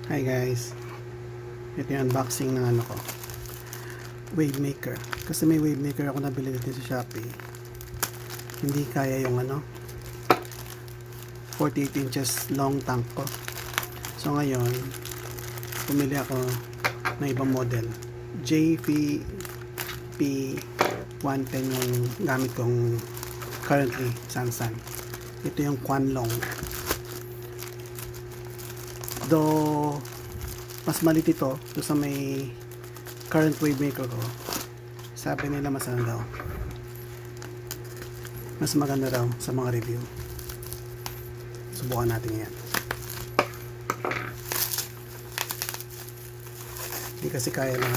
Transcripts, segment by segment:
Hi guys, ito yung unboxing ng ano ko, wavemaker. Kasi may wavemaker ako nabili dito sa Shopee. Hindi kaya yung 48 inches long tank ko. So ngayon, pumili ako ng ibang model. JVP 110 yung gamit kong currently, SunSun. Ito yung Kwanlong. Though mas malit ito sa may current wavemaker ko, sabi nila mas maganda daw sa mga review. Subukan natin yan. Hindi kasi kaya lang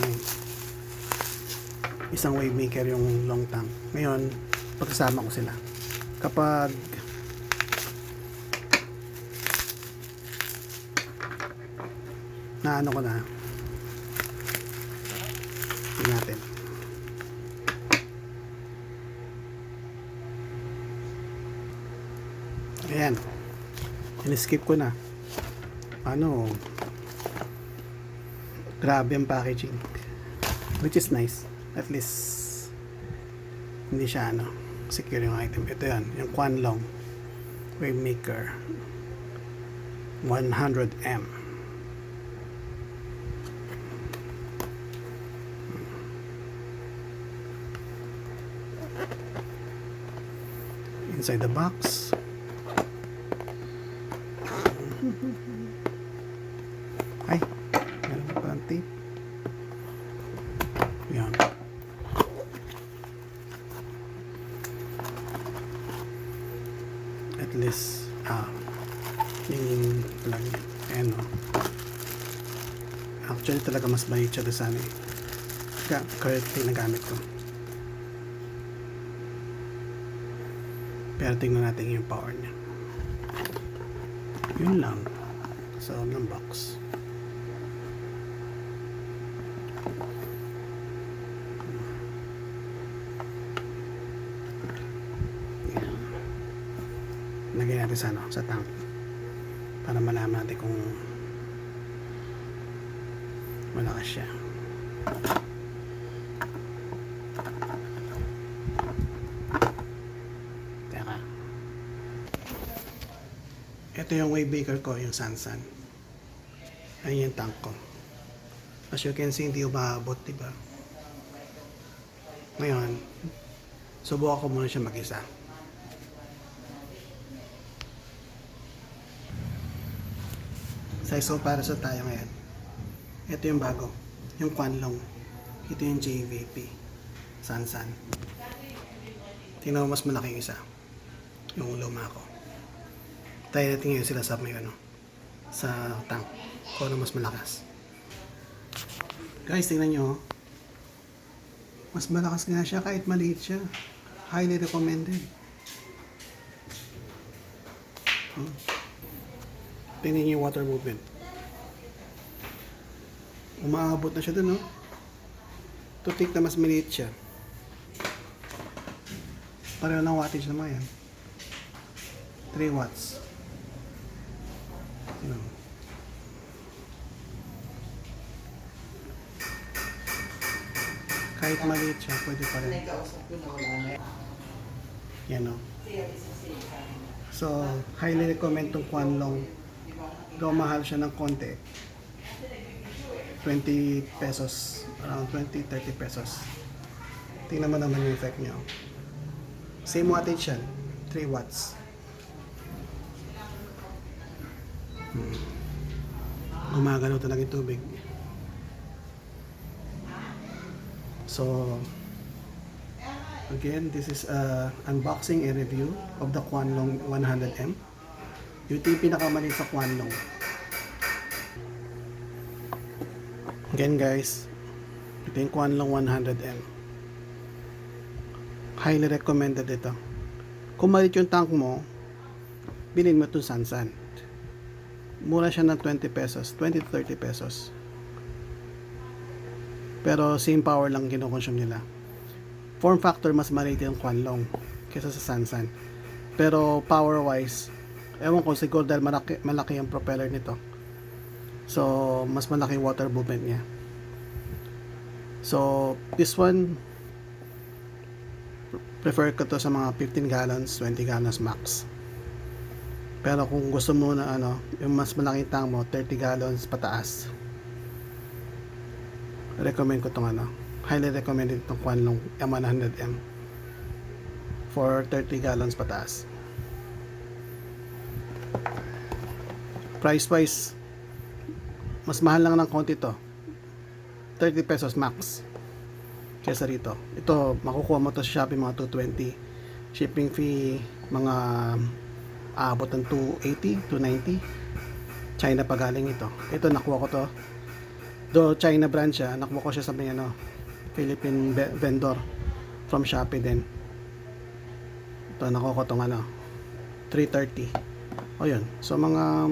isang wavemaker yung long tank. Ngayon pagkasama ko sila, kapag na ano ko na, tingnan natin. Ayan, in-skip ko na. Grabe ang packaging, which is nice. At least hindi siya secure yung item. Ito yan, yung Kwanlong wavemaker 100M. Inside the box, ay, meron pa ang tape. Yan. At least yung plug. Ayan o. Actually talaga mas maliit siya sa currently na gamit ko. Pero tingnan natin yung power niya. Yun lang sa loob ng box. Lagyan natin sa tank para malaman natin kung malakas siya. Ito yung wavemaker ko, yung SunSun. Ayun yung tank ko. As you can see, hindi umaabot, diba? Ngayon, subukan ko muna siya mag-isa. Size para sa tayo ngayon. Ito yung bago, yung Kwanlong. Ito yung JVP, SunSun. Tingnan mo, mas malaki yung isa. Yung luma ko. Tayo natin ngayon sila sa may sa tank kung ano mas malakas. Guys, tingnan nyo, mas malakas nga siya kahit maliit siya. Highly recommended. Tingnan nyo yung water movement. Umaabot na siya dun, tutik na mas maliit siya. Pareho ng wattage naman yan. 3 watts. Kahit maliit siya, pwede pa rin. Yan o. So, highly recommend itong Kwanlong. Though mahal siya ng konti. 20 pesos. Around 20-30 pesos. Tingnan mo naman yung effect niya. Same wattage yan. 3 watts. Gumagalaw talaga yung tubig. So again, this is unboxing and review of the Kwanlong 100M. Ito yung pinakamaliit sa Kwanlong. Again guys, ito yung Kwanlong 100M. Highly recommended ito. Kung maliit yung tank mo, bilhin mo itong SunSun. Mura siya ng 20 pesos, 20 to 30 pesos. Pero same power lang kinokonsume nila. Form factor mas maliit yung Kwanlong kaysa sa SunSun. Pero power wise, ewan ko siguro dahil malaki ang propeller nito. So, mas malaki water movement niya. So, this one, prefer ko to sa mga 15 gallons, 20 gallons max. Pero kung gusto mo na yung mas malaking tank mo, 30 gallons pataas, recommend ko tong highly recommended itong Kwanlong M100M for 30 gallons pataas. Price wise, mas mahal lang ng konti to, 30 pesos max kesa rito. Ito makukuha mo to sa Shopee mga 220, shipping fee mga aabot ng 280, 290. China pa galing ito. Ito nakuha ko to, do China brand siya, nakuha ko siya sa may Philippine vendor from Shopee din. Ito nakuha ko tong 330. O yun, so mga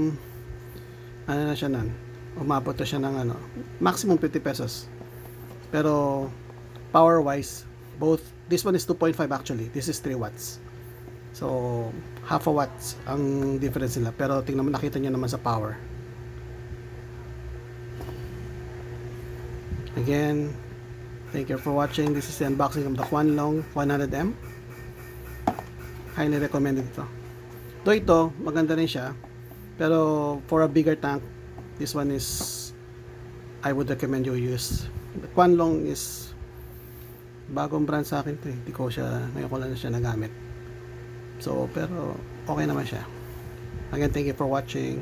na siya nan, umabot to siya ng maximum 50 pesos. Pero power wise, both, this one is 2.5 actually, this is 3 watts. So half a watts ang difference nila, pero tingnan mo, nakita nyo naman sa power. Again, thank you for watching. This is the unboxing of the Kwanlong 100M. Highly recommended ito. Though ito, maganda rin siya, pero for a bigger tank, this one is, I would recommend you use. The Kwanlong is bagong brand sa akin to. Hindi ko siya, ngayon ko lang siya nagamit. So, pero okay naman siya. Again, thank you for watching.